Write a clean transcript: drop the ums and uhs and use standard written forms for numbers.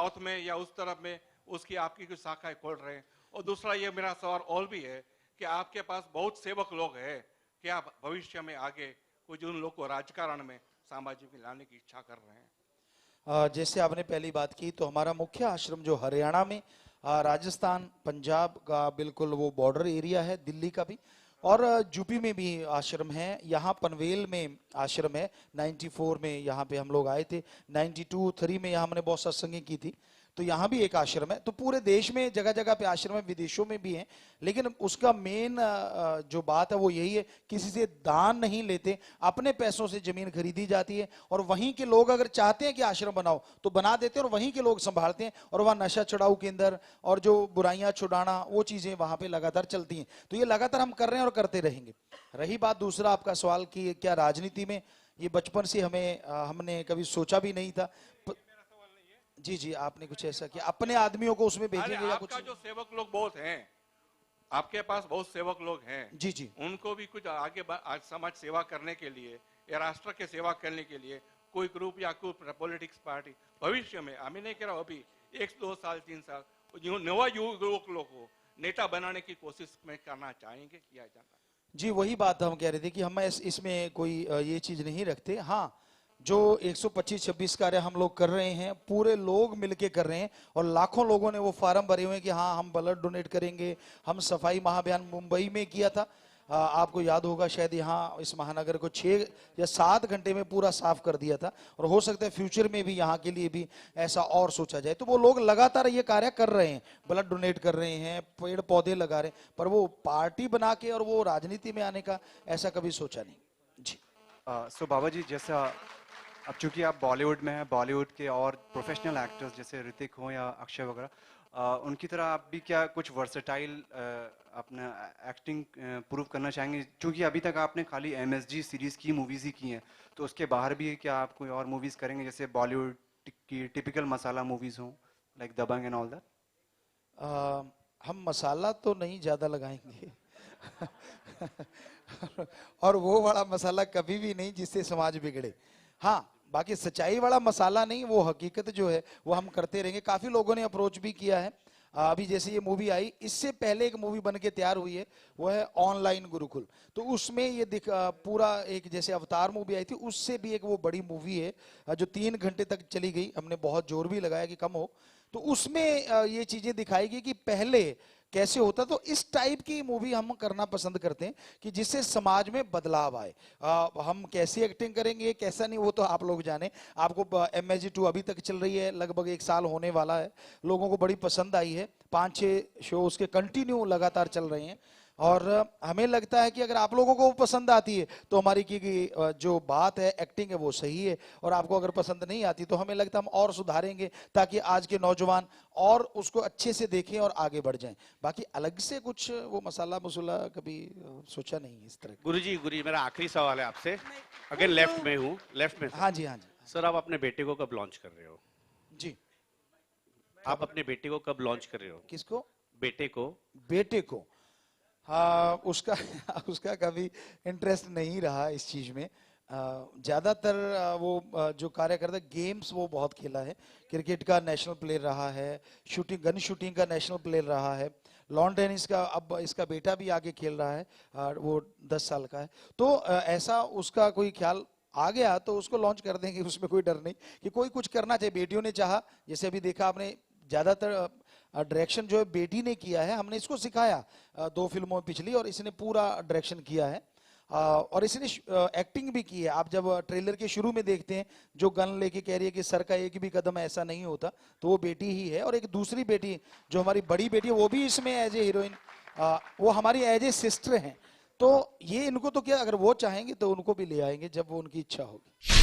South में या उस तरफ में उसकी आपकी कुछ शाखाएं खोल रहे हैं? और दूसरा ये मेरा सवाल और भी है कि आपके पास बहुत सेवक लोग हैं, क्या भविष्य में आगे कुछ उन लोग को राजकारण में सामाजिक में लाने की इच्छा कर रहे हैं? जैसे आपने पहली बात की, तो हमारा मुख्य आश्रम जो हरियाणा में, राजस्थान पंजाब का बिल्कुल वो बॉर्डर एरिया है, दिल्ली का भी, और यूपी में भी आश्रम है। यहाँ पनवेल में आश्रम है। 94 में यहाँ पे हम लोग आए थे, 92-3 में यहाँ हमने बहुत सत्संगी की थी। तो यहाँ भी एक आश्रम है। तो पूरे देश में जगह जगह पे आश्रम है, विदेशों में भी हैं। लेकिन उसका मेन जो बात है वो यही है, किसी से दान नहीं लेते, अपने पैसों से जमीन खरीदी जाती है और वहीं के लोग अगर चाहते हैं कि आश्रम बनाओ तो बना देते हैं और वहीं के लोग संभालते हैं। और वहाँ नशा छुड़ाऊ केंद्र और जो बुराइयां छुड़ाना वो चीजें वहां पे लगातार चलती हैं। तो ये लगातार हम कर रहे हैं और करते रहेंगे। रही बात दूसरा आपका सवाल की क्या राजनीति में, ये बचपन से हमने कभी सोचा भी नहीं था। जी जी, आपने कुछ ऐसा किया अपने आदमियों को उसमें भेजेंगे या कुछ? आपका जो सेवक लोग बहुत हैं, आपके पास बहुत सेवक लोग हैं, जी जी, उनको भी कुछ आगे आज समाज सेवा करने के लिए या राष्ट्र के सेवा करने के लिए कोई ग्रुप या कोई पॉलिटिक्स पार्टी भविष्य में, हमें नहीं कह रहा अभी 1-2 साल 3 साल, नवा युवक लोग को नेता बनाने की कोशिश में करना चाहेंगे, किया जाना? जी वही बात हम कह रहे थे कि हम इसमें कोई ये चीज नहीं रखते। हाँ, जो 125-26 कार्य हम लोग कर रहे हैं, पूरे लोग मिलके कर रहे हैं और लाखों लोगों ने वो फार्म भरे हुए हैं कि हाँ हम ब्लड डोनेट करेंगे। हम सफाई महाअभियान मुंबई में किया था, आपको याद होगा शायद, यहाँ इस महानगर को 6 या 7 घंटे में पूरा साफ कर दिया था। और हो सकता है फ्यूचर में भी यहाँ के लिए भी ऐसा और सोचा जाए। तो वो लोग लगातार ये कार्य कर रहे हैं, ब्लड डोनेट कर रहे हैं, पेड़ पौधे लगा रहे हैं, पर वो पार्टी बना के और वो राजनीति में आने का ऐसा कभी सोचा नहीं। जी। सो बाबा जी, जैसा अब चूंकि आप बॉलीवुड में हैं, बॉलीवुड के और प्रोफेशनल एक्टर्स जैसे ऋतिक हो या अक्षय वगैरह, उनकी तरह आप भी क्या कुछ वर्सेटाइल अपना एक्टिंग प्रूव करना चाहेंगे? क्योंकि अभी तक आपने खाली MSG सीरीज की मूवीज ही की हैं, तो उसके बाहर भी क्या आप कोई और मूवीज करेंगे जैसे बॉलीवुड की टिपिकल मसाला मूवीज हों, like Dabangg and all that? हम मसाला तो नहीं ज्यादा लगाएंगे और वो वाला मसाला कभी भी नहीं जिससे समाज बिगड़े। हाँ, बाकी सच्चाई वाला मसाला नहीं, वो हकीकत जो है वो हम करते रहेंगे। काफी लोगों ने अप्रोच भी किया है। अभी जैसे ये मूवी आई, इससे पहले एक मूवी बन के तैयार हुई है, वो है ऑनलाइन गुरुकुल। तो उसमें ये पूरा एक जैसे अवतार मूवी आई थी, उससे भी एक वो बड़ी मूवी है जो 3 घंटे तक चली गई। हमने बहुत जोर भी लगाया कि कम हो, तो उसमें ये चीजें दिखाई गई कि पहले कैसे होता। तो इस टाइप की मूवी हम करना पसंद करते हैं कि जिससे समाज में बदलाव आए। हम कैसी एक्टिंग करेंगे कैसा नहीं वो तो आप लोग जाने। आपको MSG 2 अभी तक चल रही है, लगभग 1 साल होने वाला है, लोगों को बड़ी पसंद आई है। 5-6 शो उसके कंटिन्यू लगातार चल रहे हैं और हमें लगता है कि अगर आप लोगों को पसंद आती है तो हमारी की जो बात है एक्टिंग है वो सही है। और आपको अगर पसंद नहीं आती तो हमें लगता है हम और सुधारेंगे ताकि आज के नौजवान और उसको अच्छे से देखें और आगे बढ़ जाएं। बाकी अलग से कुछ वो मसाला मसूला कभी सोचा नहीं इस तरह। गुरुजी मेरा आखिरी सवाल है आपसे। अगर लेफ्ट में हूँ, लेफ्ट में। हाँ जी, हाँ जी सर, आप अपने बेटे को कब लॉन्च कर रहे हो? जी। आप अपने बेटे को कब लॉन्च कर रहे हो? किसको? बेटे को। बेटे को? हाँ, उसका उसका कभी इंटरेस्ट नहीं रहा इस चीज में। ज्यादातर वो जो कार्य करता है, गेम्स वो बहुत खेला है। क्रिकेट का नेशनल प्लेयर रहा है, गन शूटिंग का नेशनल प्लेयर रहा है, लॉन टेनिस का अब इसका बेटा भी आगे खेल रहा है, वो 10 साल का है। तो ऐसा उसका कोई ख्याल आ गया तो उसको लॉन्च कर देंगे, उसमें कोई डर नहीं कि कोई कुछ करना चाहिए। बेटियों ने चाहा, जैसे अभी देखा आपने, ज्यादातर डायरेक्शन जो है बेटी ने किया है। हमने इसको सिखाया 2 फिल्मों में पिछली, और इसने पूरा डायरेक्शन किया है और इसने एक्टिंग भी की है। आप जब ट्रेलर के शुरू में देखते हैं, जो गन लेके कह रही है कि सर का एक भी कदम ऐसा नहीं होता, तो वो बेटी ही है। और एक दूसरी बेटी जो हमारी बड़ी बेटी है वो भी इसमें एज ए हीरोइन, वो हमारी एज ए सिस्टर हैं। तो ये इनको तो क्या, अगर वो चाहेंगे तो उनको भी ले आएंगे जब वो उनकी इच्छा होगी।